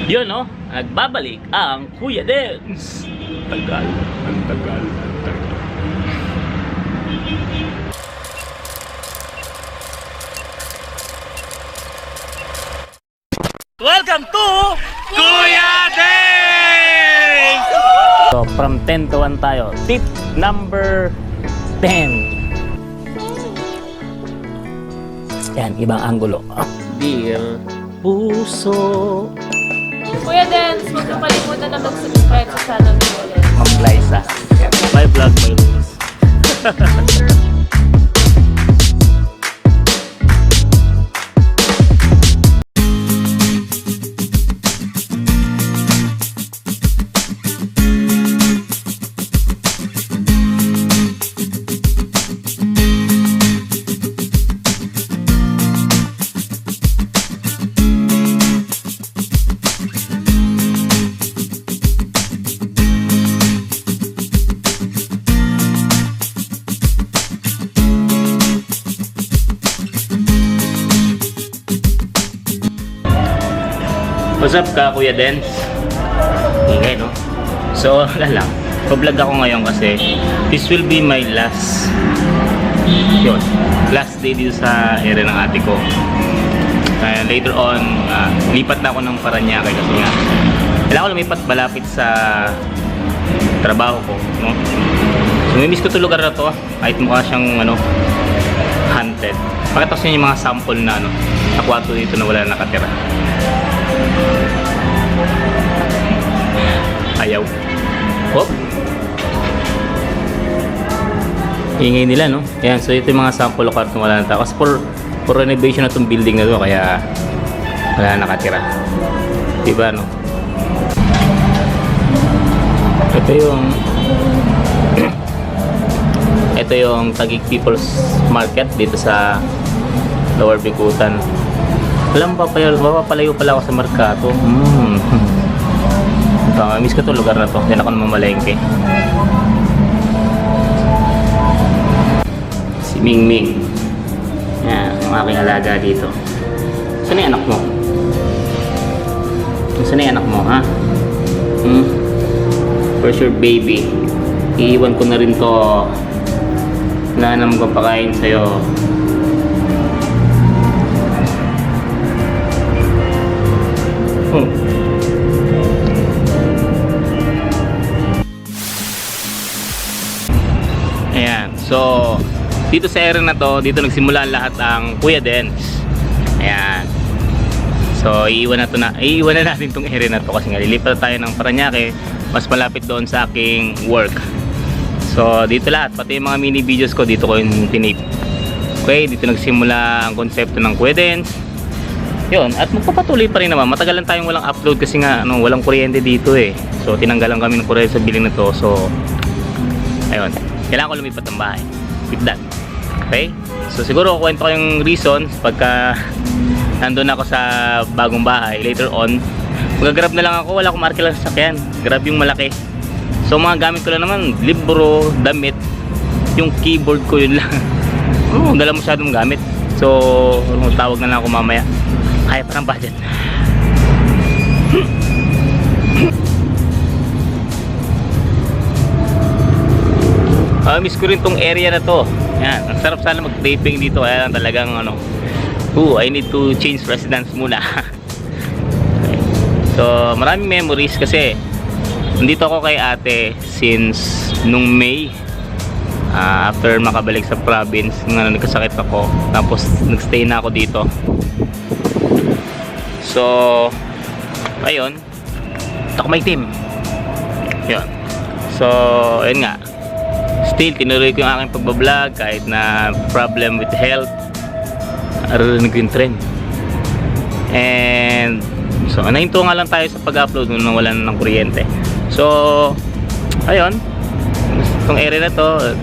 Yun, no? Nagbabalik ang Kuya Dens. Tagal, ang tagal, ang tagal. Welcome to Kuya Dens! So, from 10 to 1 tayo. Tip number 10. Yan, ibang anggulo. Dear puso. Kuya Dens, huwag na kalimutan na mag-subscribe sa channel ni Kuya Dens. Ma'am Liza. My vlog, my rules. What's up ka, Kuya Dens? Ingay, no? So, wala lang. Pa-vlog ako ngayon kasi this will be my last day dito sa area ng ate ko. Later on, lipat na ako ng Paranaque kasi nga kailangan ko lumipat malapit sa trabaho ko, no? So, may miss ko itong lugar na to, kahit mukha siyang haunted. Pakita ko sa inyo yung mga sample na na kwarto dito na wala nakatira. Ayaw. Hop. Ingay nila, no? Ayan, so ito yung mga sample of kwarto wala na tao. Kasi for renovation na itong building na to, kaya wala nakatira. Diba, no? Ito yung Taguig People's Market dito sa Lower Bikutan. Alam pa papalayo pala ako sa Mercato. Miss ko to lugar na to. Diyan ako namamalengke. Si Mingming. Yan, ang aking alaga dito. Saan yung anak mo? Saan yung anak mo, ha? Where's your baby? Iiwan ko na rin to. Wala na magpapakain sa'yo. Ayan, so dito sa area na to, dito nagsimula lahat ang Kuya Dens. Ayan. So iiwan na natin tong area na to kasi nga lilipat tayo ng Paranaque, mas malapit doon sa aking work. So dito lahat, pati yung mga mini videos ko dito ko yung tinip. Okay, dito nagsimula ang konsepto ng Kuya Dens. Yun, at magpapatuloy pa rin naman. Matagal lang tayong walang upload kasi nga walang kuryente dito eh. So tinanggalan kami ng kuryente sa building na to. So ayun, kailangan ko lumipat ng bahay with that. Okay, so siguro kwento ko yung reasons pagka nandun ako sa bagong bahay. Later on, mag-grab na lang ako. Wala akong market lang sa sakyan, grab yung malaki. So mga gamit ko lang naman, libro, damit, yung keyboard ko, yun lang. Dala masyadong gamit. So tawag na lang ako mamaya. Kaya pa ng budget. Miss ko rin tong area na to. Yan, ang sarap sana mag-taping dito. Kaya talagang I need to change residence muna. Okay. So maraming memories kasi nandito ako kay ate since nung May. After makabalik sa province, nagkasakit ako. Tapos nagstay na ako dito. So ayun, ako may team. Yun. So ayun nga, still tinuloy ko yung aking pagbablog kahit na problem with health. Arinig ko yung trend. And so nahinto nga lang tayo sa pag-upload nung wala na ng kuryente. So ayun, itong area na to,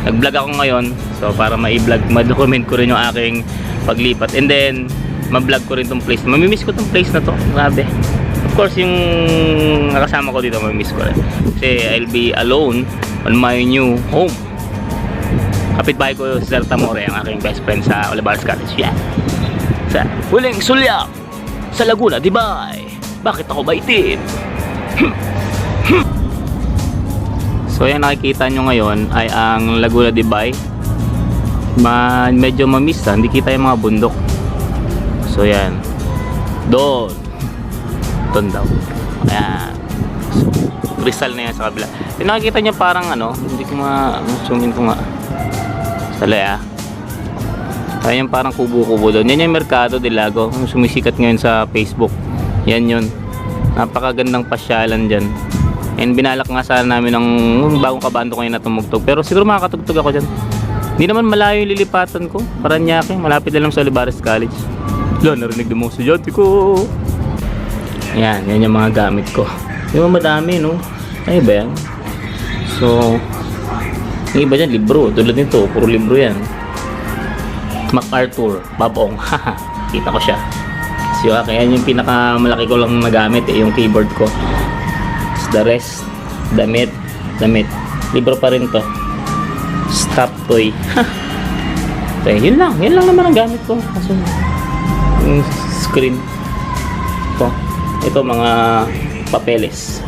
nag-vlog ako ngayon. So para ma-vlog, ma-document ko rin yung aking paglipat. And then ma-vlog ko rin tong place. Mamimiss ko tong place na to. Grabe. Of course yung nakasama ko dito, mamimiss ko rin. Kasi I'll be alone on my new home. Kapitbahay ko si Sir Tamore, ang aking best friend sa Olivares Cottage. Yeah. Sa Huling Sulya sa Laguna, Dibay. Bakit ako ba itim? So yan nakikita nyo ngayon ay ang Laguna de Bay. Medyo mamista, hindi kita yung mga bundok. So yan. Doon daw. Ayan. So, crystal na yan sa kabila. Yung nakikita nyo parang ano, hindi ko zoom in ko nga. Salay Ayan yung parang kubo-kubo doon. Yan yung Mercado de Lago. Yung sumisikat ngayon sa Facebook. Yan yun. Napakagandang pasyalan dyan. And binalak nga sana namin ng bagong kabando kayo na tumugtog. Pero siguro makakatugtog ako dyan. Hindi naman malayo yung lilipatan ko. Paranaque, malapit na lang sa Olivares College. Wala, narinig ng mga estudyante ko. Yan yung mga gamit ko. Yung madami, no? Ay ba yan? So, yung iba dyan, libro. Tulad nito, puro libro yan. MacArthur, Babong. Kita ko siya. So, kaya yung pinakamalaki ko lang nagamit, yung keyboard ko. The rest, damit. Libro pa rin to. Stop toy. Okay, yun lang naman ang gamit ko. Kaso, yung screen. Ito mga papeles.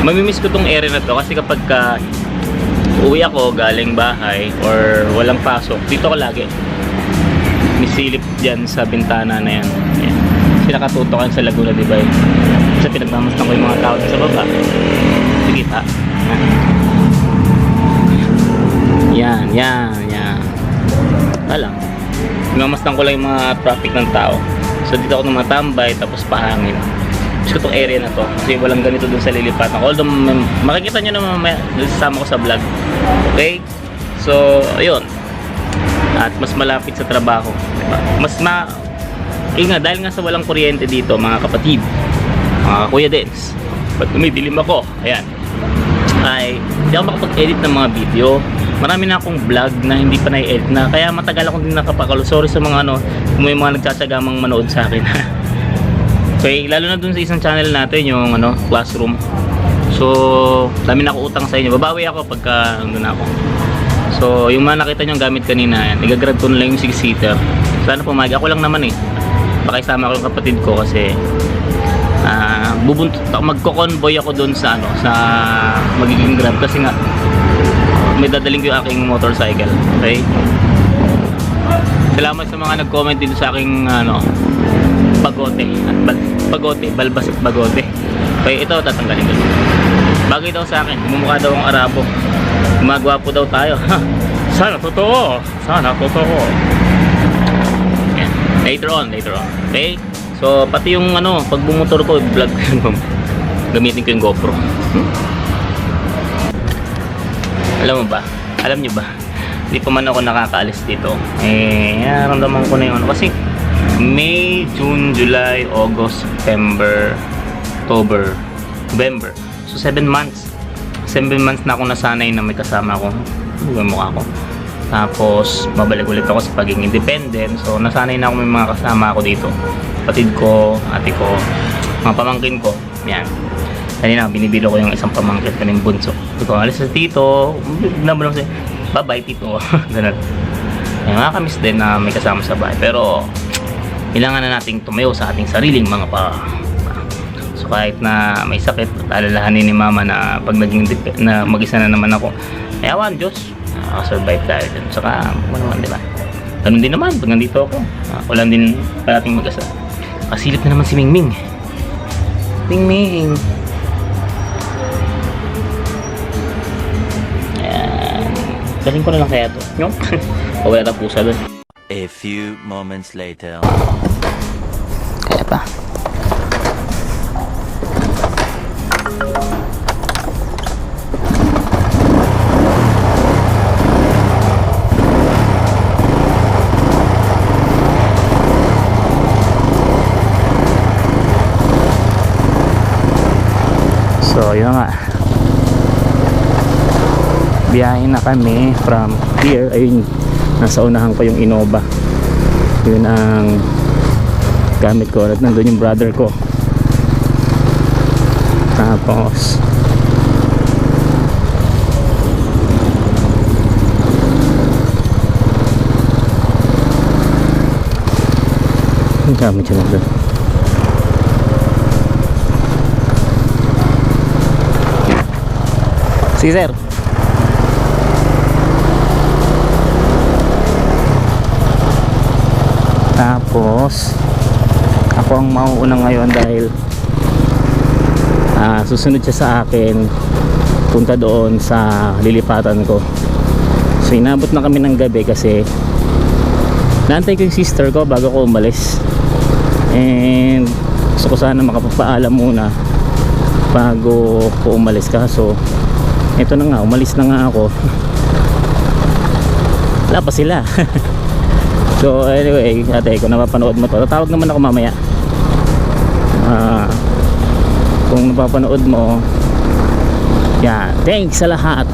Mamimiss ko tong area na to kasi kapag uwi ako galing bahay or walang pasok, dito ko lagi. Misilip dyan sa bintana na yan. Ayan. Pinakatutokan sa Laguna de Bay. Kasi pinagmamastan ko yung mga tao sa baba. Nakikita. Yan. Alam. Pinagmamastan ko lang yung mga traffic ng tao. So dito ako tumatambay tapos pahangin. Gusto ko tong area na to kasi walang ganito dun sa lilipatan. Although makikita nyo naman mamaya sasama ko sa vlog. Okay? So ayun. At mas malapit sa trabaho. Diba? Dahil nga sa walang kuryente dito mga kapatid, mga kuya Dens, ba't umidilim ako? Ayan, ay hindi ako makapag-edit ng mga video. Marami na akong vlog na hindi pa na-edit na, kaya matagal akong din nakapakalo. Sorry sa mga kung may mga nagtsatsagamang manood sa akin. Okay, lalo na dun sa isang channel natin, yung classroom. So dami na ako utang sa inyo. Babawi ako pagka nandun ako. So yung mga nakita nyo gamit kanina, igagrab ko na lang yung 6-seater. Sana pumayag, ako lang naman baka isama ko yung kapatid ko kasi magko-convoy ako doon sa sa magiging grab kasi nga may dadaling ko yung aking motorcycle. Okay? Salamat sa mga nag-comment dito sa aking balbas at bagote. Okay, ito tatanggalin ko. Bagay daw sa akin, mumukha daw ang Arabo. Gumagwapo daw tayo. Sana totoo. Later on. Okay? So, pati yung pag bumotor ko, vlog ko gamitin ko yung GoPro. Alam nyo ba? Hindi pa man ako nakakaalis dito. Naramdaman ko na yun. Kasi, May, June, July, August, September, October, November. So, 7 months. 7 months na ako nasanay na may kasama ako. Yung mukha ko. Tapos, mabalik ulit ako sa pagiging independent. So, nasanay na ako may mga kasama ako dito. Kapatid ko, ate ko, mga pamangkin ko. Yan. Kanina, binibilo ko yung isang pamangkin ko ng bunso. Ito, alis sa tito. Nabalong siya, bye-bye, tito. Ganun. Nakakamiss din na may kasama sa bahay. Pero, kailangan na nating tumayo sa ating sariling mga So, kahit na may sakit, alalahanin ni mama na pag naging na mag-isa na naman ako. Awan, Diyos. Survive tayo dun. Saka, naman, diba? Ganun din naman, pag nandito ako. Wala din parating mag-asa. Kasilip na naman si Mingming. Mingming. Ayan. Galing ko na lang kaya to. Yung? Pawala na pusa dun. A few moments later. Kaya pa. So, yun nga. Biyahe na kami from here. Ayun, nasa unahan ko yung Innova. Yun ang gamit ko. At nandun yung brother ko. Tapos, Ang gamit siya na doon. Sige sir. Tapos ako ang mauuna ngayon dahil susunod siya sa akin punta doon sa lilipatan ko. So inabot na kami ng gabi kasi naantay ko yung sister ko bago ko umalis, and gusto ko sana makapagpaalam muna bago ko umalis, kaso ito na nga, umalis na nga ako. Wala pa sila. So anyway, ate, kung napapanood mo to, tatawag naman ako mamaya. Kung napapanood mo, yeah, thanks sa lahat.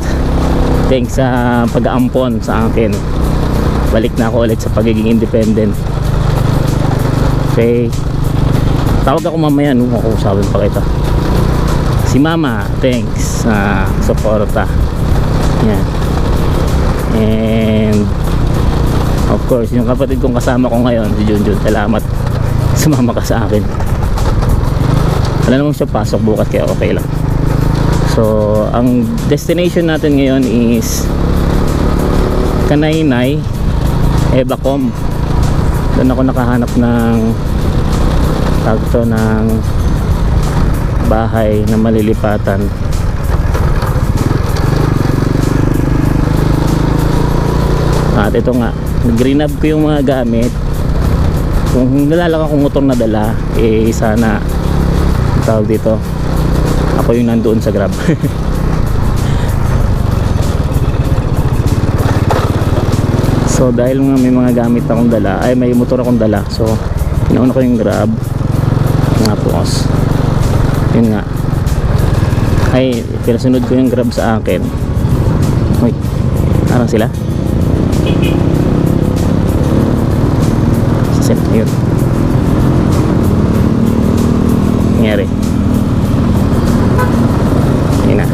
Thanks sa pag-aampon sa akin. Balik na ako ulit sa pagiging independent. Okay, tawag ako mamaya nung makausapin pa kita. Si mama, thanks sa suporta. Yan. And of course, yung kapatid kong kasama ko ngayon, si Junjun, salamat, sumama ka sa akin. Wala namang siya pasok bukas, kaya okay lang. So ang destination natin ngayon is Kanaynay, Ebacom. Doon ako nakahanap ng tagto ng bahay na malilipatan. At ito nga, nag-green up ko yung mga gamit. Kung nalalang akong motor na dala, eh sana tawag dito, ako yung nandoon sa Grab. So dahil nga may mga gamit akong dala, ay may motor akong dala, so inauna ko yung Grab. Tapos yun nga, ay pinasunod ko yung Grab sa akin. Wait, parang sila set, yun nangyari. Yun na.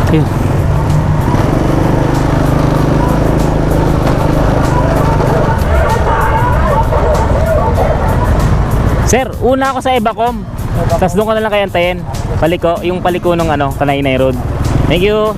Yun. Sir, una ako sa Ebacom. Tapos doon ko na lang kayo antayin. Paliko, yung paliko ng ano, Kanaynay Road. Thank you.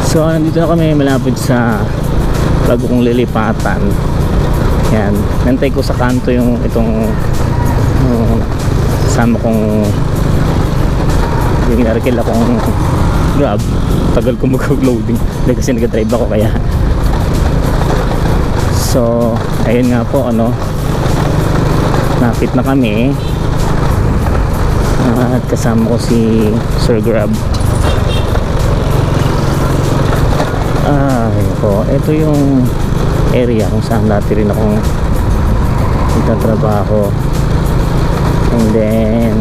So nandito na kami malapit sa bago kong lilipatan. Yan, nantay ko sa kanto yung itong kasama kong yung inarkil akong Grab. Tagal ko mag-loading kasi nag-drive ako kaya. So ayun nga po, ano, napit na kami at kasama ko si Sir Grab. Po, ito yung area kung saan dati rin akong nagtatrabaho, and then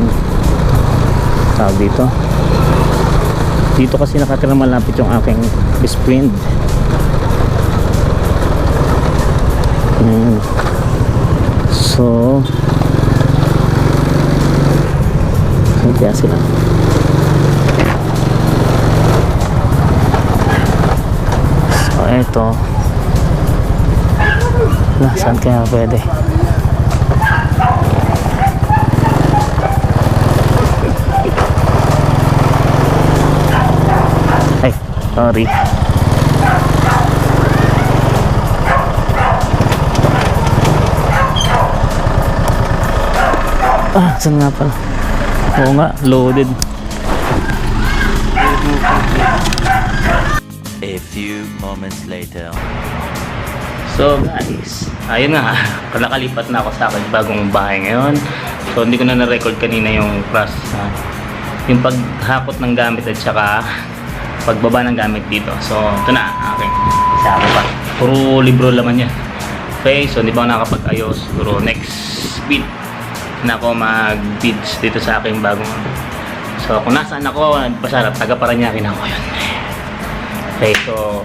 tawag dito kasi nakatira malapit yung aking best friend. So kaya sila. Ito, saan kaya pwede? Ay, sorry. Saan nga pala? Oo nga, loaded. A few moments later. So guys, ayun nga, nakalipat na ako sa akin bagong bahay ngayon. So hindi ko na na-record kanina yung process, yung paghakot ng gamit at saka pagbaba ng gamit dito. So ito na, aking isa pa. Puro libro laman yan. Okay, so hindi pa ako nakakapag-ayos. Pero next week na ako mag-beads dito sa aking bagong. So kung nasaan ako, pasarap, taga Parañaque na ako yun. Okay, so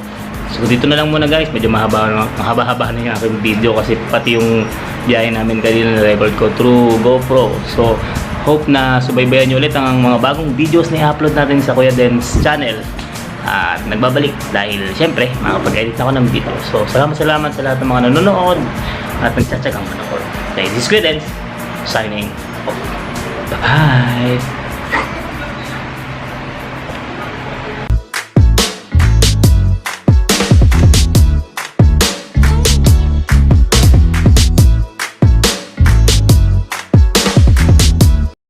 dito na lang muna guys. Medyo mahaba-haba na yung aking video kasi pati yung biyahe namin kanina na-record ko through GoPro. So hope na subaybayan nyo ulit ang mga bagong videos na i-upload natin sa Kuya Dens channel. At nagbabalik dahil syempre makapag-edit ako ng video. So salamat sa lahat ng mga nanonood at nagtsatsagang manood. Okay, this is Kuya Dens signing off. Bye-bye!